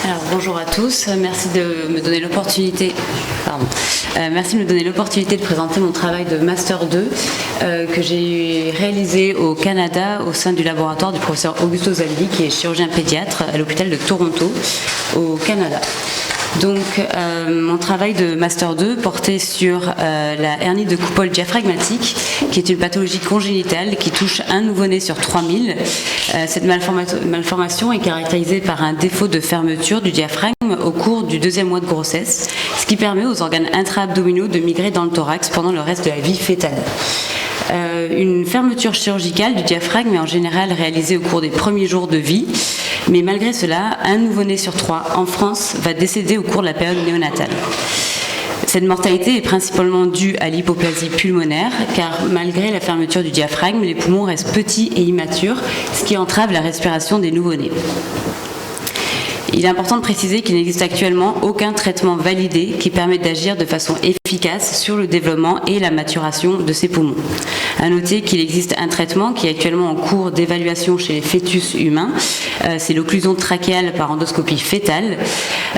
Alors, bonjour à tous, merci de me donner l'opportunité de présenter mon travail de Master 2 que j'ai réalisé au Canada au sein du laboratoire du professeur Augusto Zaldi, qui est chirurgien pédiatre à l'hôpital de Toronto au Canada. Donc, mon travail de Master 2 portait sur la hernie de coupole diaphragmatique, qui est une pathologie congénitale qui touche un nouveau-né sur 3000. Cette malformation est caractérisée par un défaut de fermeture du diaphragme au cours du 2e mois de grossesse, ce qui permet aux organes intra-abdominaux de migrer dans le thorax pendant le reste de la vie fœtale. Une fermeture chirurgicale du diaphragme est en général réalisée au cours des premiers jours de vie, mais malgré cela, un nouveau-né sur 3 en France va décéder au cours de la période néonatale. Cette mortalité est principalement due à l'hypoplasie pulmonaire, car malgré la fermeture du diaphragme, les poumons restent petits et immatures, ce qui entrave la respiration des nouveau-nés. Il est important de préciser qu'il n'existe actuellement aucun traitement validé qui permette d'agir de façon efficace sur le développement et la maturation de ces poumons. À noter qu'il existe un traitement qui est actuellement en cours d'évaluation chez les fœtus humains, c'est l'occlusion trachéale par endoscopie fœtale.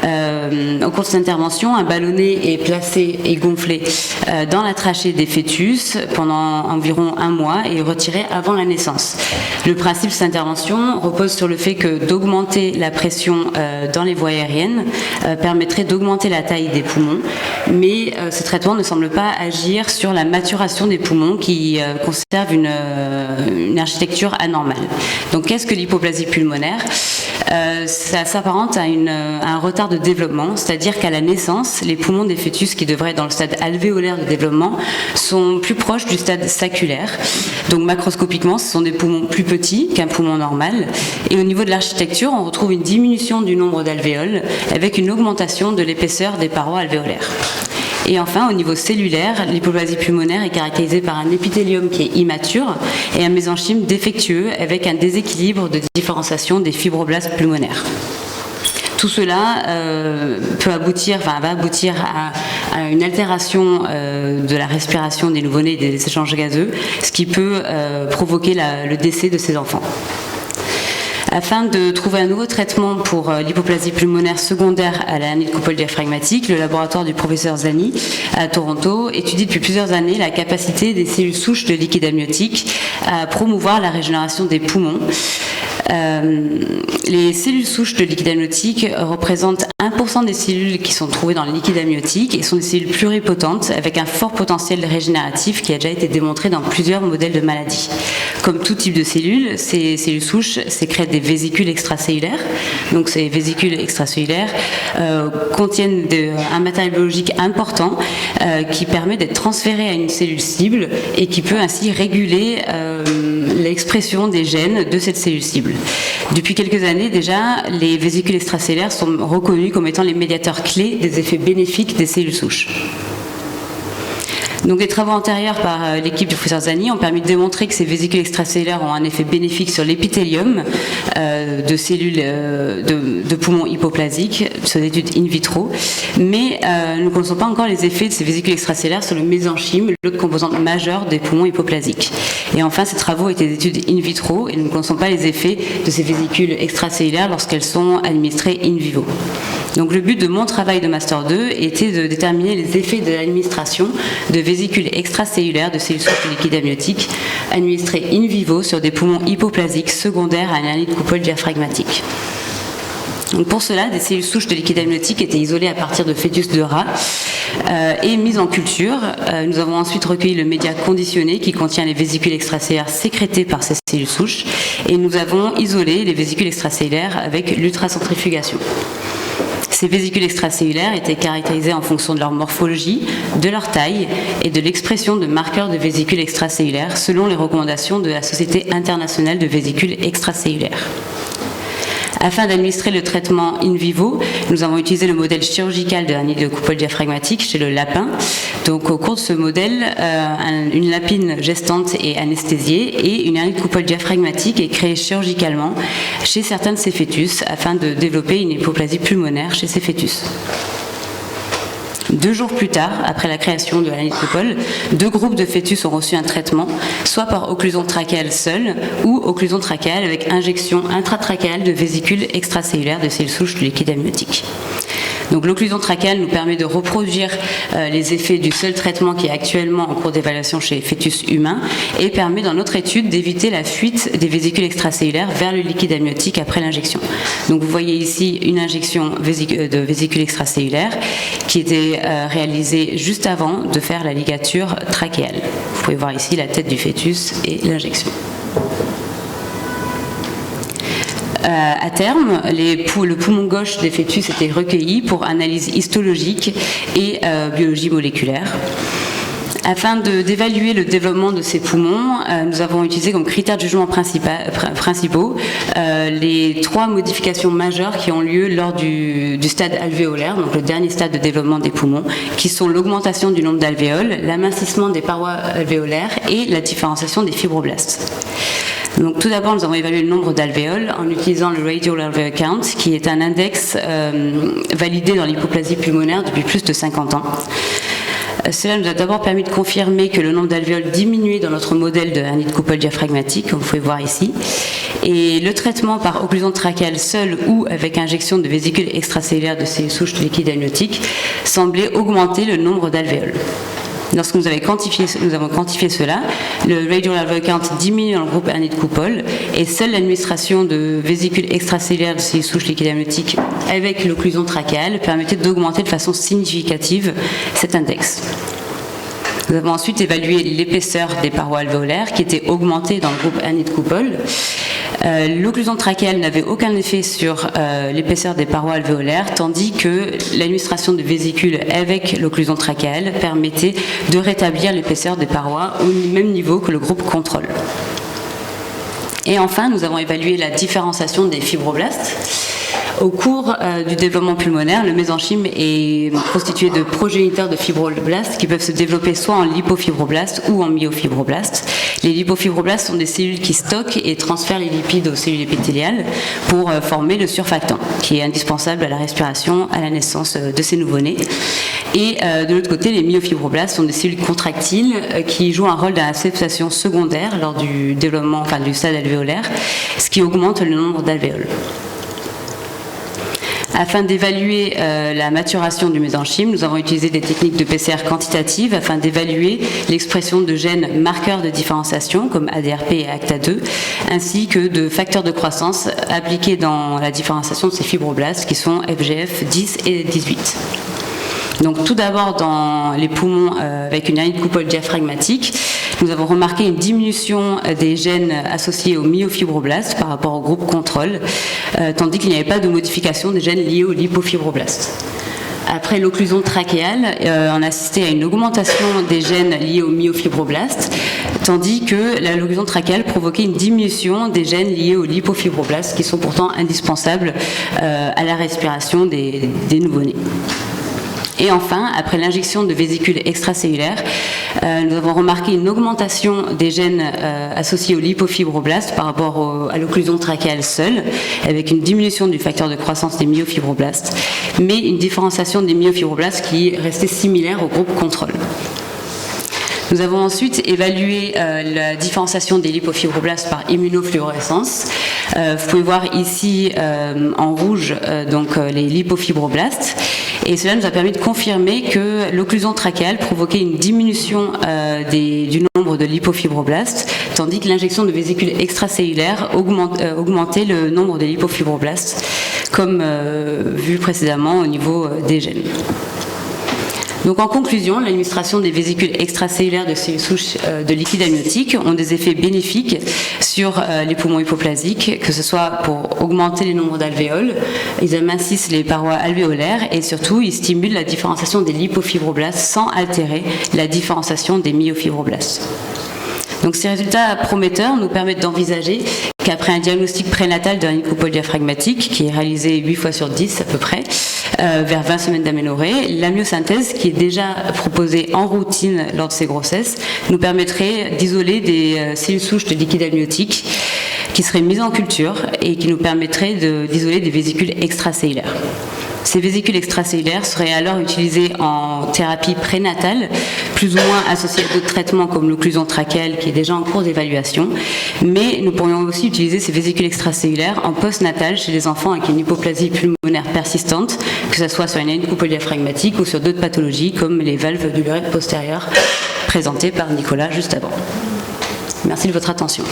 Au cours de cette intervention, un ballonnet est placé et gonflé dans la trachée des fœtus pendant environ 1 mois et retiré avant la naissance. Le principe de cette intervention repose sur le fait que d'augmenter la pression dans les voies aériennes permettrait d'augmenter la taille des poumons, mais ce traitement ne semble pas agir sur la maturation des poumons qui conservent une architecture anormale. Donc qu'est-ce que l'hypoplasie pulmonaire ? Ça s'apparente à un retard de développement, c'est-à-dire qu'à la naissance, les poumons des fœtus qui devraient être dans le stade alvéolaire de développement sont plus proches du stade saculaire. Donc macroscopiquement, ce sont des poumons plus petits qu'un poumon normal. Et au niveau de l'architecture, on retrouve une diminution du nombre d'alvéoles avec une augmentation de l'épaisseur des parois alvéolaires. Et enfin, au niveau cellulaire, l'hypoplasie pulmonaire est caractérisée par un épithélium qui est immature et un mésenchyme défectueux avec un déséquilibre de différenciation des fibroblastes pulmonaires. Tout cela va aboutir à une altération de la respiration des nouveau-nés et des échanges gazeux, ce qui peut provoquer le décès de ces enfants. Afin de trouver un nouveau traitement pour l'hypoplasie pulmonaire secondaire à la hernie de coupole diaphragmatique, le laboratoire du professeur Zani à Toronto étudie depuis plusieurs années la capacité des cellules souches de liquide amniotique à promouvoir la régénération des poumons. Les cellules souches de liquide amniotique représentent 1% des cellules qui sont trouvées dans le liquide amniotique et sont des cellules pluripotentes avec un fort potentiel régénératif qui a déjà été démontré dans plusieurs modèles de maladies. Comme tout type de cellules, ces cellules souches sécrètent des vésicules extracellulaires. Donc ces vésicules extracellulaires contiennent un matériel biologique important qui permet d'être transféré à une cellule cible et qui peut ainsi réguler l'expression des gènes de cette cellule cible. Depuis quelques années déjà, les vésicules extracellulaires sont reconnus comme étant les médiateurs clés des effets bénéfiques des cellules souches. Donc, les travaux antérieurs par l'équipe du professeur Zani ont permis de démontrer que ces vésicules extracellulaires ont un effet bénéfique sur l'épithélium de cellules de poumons hypoplasiques sur des études in vitro, mais nous ne connaissons pas encore les effets de ces vésicules extracellulaires sur le mésenchyme, l'autre composante majeure des poumons hypoplasiques. Et enfin, ces travaux étaient des études in vitro et nous ne connaissons pas les effets de ces vésicules extracellulaires lorsqu'elles sont administrées in vivo. Donc le but de mon travail de Master 2 était de déterminer les effets de l'administration de vésicules extracellulaires de cellules souches de liquide amniotique administrées in vivo sur des poumons hypoplasiques secondaires à une hernie de coupole diaphragmatique. Donc pour cela, des cellules souches de liquide amniotique étaient isolées à partir de fœtus de rats et mises en culture. Nous avons ensuite recueilli le média conditionné qui contient les vésicules extracellulaires sécrétées par ces cellules souches et nous avons isolé les vésicules extracellulaires avec l'ultracentrifugation. Ces vésicules extracellulaires étaient caractérisées en fonction de leur morphologie, de leur taille et de l'expression de marqueurs de vésicules extracellulaires selon les recommandations de la Société internationale de vésicules extracellulaires. Afin d'administrer le traitement in vivo, nous avons utilisé le modèle chirurgical de hernie de coupole diaphragmatique chez le lapin. Donc au cours de ce modèle, une lapine gestante est anesthésiée et une hernie de coupole diaphragmatique est créée chirurgicalement chez certains de ces fœtus afin de développer une hypoplasie pulmonaire chez ces fœtus. 2 jours plus tard, après la création de l'hernie de Coupole, 2 groupes de fœtus ont reçu un traitement, soit par occlusion trachéale seule ou occlusion trachéale avec injection intratrachéale de vésicules extracellulaires de cellules souches du liquide amniotique. Donc l'occlusion trachéale nous permet de reproduire les effets du seul traitement qui est actuellement en cours d'évaluation chez les fœtus humains et permet dans notre étude d'éviter la fuite des vésicules extracellulaires vers le liquide amniotique après l'injection. Donc vous voyez ici une injection de vésicules extracellulaires qui était réalisée juste avant de faire la ligature trachéale. Vous pouvez voir ici la tête du fœtus et l'injection. À terme, le poumon gauche des fœtus était recueilli pour analyse histologique et biologie moléculaire. Afin d'évaluer le développement de ces poumons, nous avons utilisé comme critères de jugement principaux les 3 modifications majeures qui ont lieu lors du stade alvéolaire, donc le dernier stade de développement des poumons, qui sont l'augmentation du nombre d'alvéoles, l'amincissement des parois alvéolaires et la différenciation des fibroblastes. Donc, tout d'abord, nous avons évalué le nombre d'alvéoles en utilisant le Radial Alveolar Count, qui est un index validé dans l'hypoplasie pulmonaire depuis plus de 50 ans. Cela nous a d'abord permis de confirmer que le nombre d'alvéoles diminuait dans notre modèle de hernie de Coupole diaphragmatique, comme vous pouvez voir ici. Et le traitement par occlusion trachéale seule ou avec injection de vésicules extracellulaires de cellules souches du liquide amniotique semblait augmenter le nombre d'alvéoles. Lorsque nous avons quantifié cela, le Radial Alveolar Count diminue dans le groupe hernie de Coupole et seule l'administration de vésicules extracellulaires de cellules souches liquides amniotiques avec l'occlusion trachéale permettait d'augmenter de façon significative cet index. Nous avons ensuite évalué l'épaisseur des parois alvéolaires qui était augmentée dans le groupe hernie de Coupole. L'occlusion trachéale n'avait aucun effet sur l'épaisseur des parois alvéolaires, tandis que l'administration de vésicules avec l'occlusion trachéale permettait de rétablir l'épaisseur des parois au même niveau que le groupe contrôle. Et enfin, nous avons évalué la différenciation des fibroblastes. Au cours du développement pulmonaire, le mésenchyme est constitué de progéniteurs de fibroblastes qui peuvent se développer soit en lipofibroblastes ou en myofibroblastes. Les lipofibroblastes sont des cellules qui stockent et transfèrent les lipides aux cellules épithéliales pour former le surfactant, qui est indispensable à la respiration à la naissance de ces nouveau-nés. Et de l'autre côté, les myofibroblastes sont des cellules contractiles qui jouent un rôle d'acceptation secondaire lors du développement, du stade alvéolaire, ce qui augmente le nombre d'alvéoles. Afin d'évaluer la maturation du mésenchyme, nous avons utilisé des techniques de PCR quantitative afin d'évaluer l'expression de gènes marqueurs de différenciation comme ADRP et ACTA2, ainsi que de facteurs de croissance appliqués dans la différenciation de ces fibroblastes qui sont FGF 10 et 18. Donc tout d'abord dans les poumons avec une hernie de Coupole diaphragmatique, nous avons remarqué une diminution des gènes associés aux myofibroblastes par rapport au groupe contrôle, tandis qu'il n'y avait pas de modification des gènes liés aux lipofibroblastes. Après l'occlusion trachéale, on a assisté à une augmentation des gènes liés aux myofibroblastes, tandis que l'occlusion trachéale provoquait une diminution des gènes liés aux lipofibroblastes, qui sont pourtant indispensables à la respiration des nouveau-nés. Et enfin, après l'injection de vésicules extracellulaires, nous avons remarqué une augmentation des gènes associés aux lipofibroblastes par rapport à l'occlusion trachéale seule, avec une diminution du facteur de croissance des myofibroblastes, mais une différenciation des myofibroblastes qui restait similaire au groupe contrôle. Nous avons ensuite évalué la différenciation des lipofibroblastes par immunofluorescence. Vous pouvez voir ici en rouge les lipofibroblastes. Et cela nous a permis de confirmer que l'occlusion trachéale provoquait une diminution du nombre de lipofibroblastes, tandis que l'injection de vésicules extracellulaires augmentait le nombre de lipofibroblastes, comme vu précédemment au niveau des gènes. Donc en conclusion, l'administration des vésicules extracellulaires de cellules souches de liquide amniotique ont des effets bénéfiques sur les poumons hypoplasiques, que ce soit pour augmenter les nombres d'alvéoles, ils amincissent les parois alvéolaires et surtout ils stimulent la différenciation des lipofibroblastes sans altérer la différenciation des myofibroblastes. Donc ces résultats prometteurs nous permettent d'envisager qu'après un diagnostic prénatal de hernie de Coupole diaphragmatique, qui est réalisé 8 fois sur 10 à peu près, vers 20 semaines d'aménorrhée, la myosynthèse, qui est déjà proposée en routine lors de ces grossesses, nous permettrait d'isoler des cellules souches de liquide amniotique qui seraient mises en culture et qui nous permettraient d'isoler des vésicules extracellulaires. Ces vésicules extracellulaires seraient alors utilisées en thérapie prénatale, plus ou moins associées à d'autres traitements comme l'occlusion trachéale qui est déjà en cours d'évaluation, mais nous pourrions aussi utiliser ces vésicules extracellulaires en postnatal chez les enfants avec une hypoplasie pulmonaire persistante, que ce soit sur une anémie polydiaphragmatique ou sur d'autres pathologies comme les valves de l'urètre postérieure présentées par Nicolas juste avant. Merci de votre attention.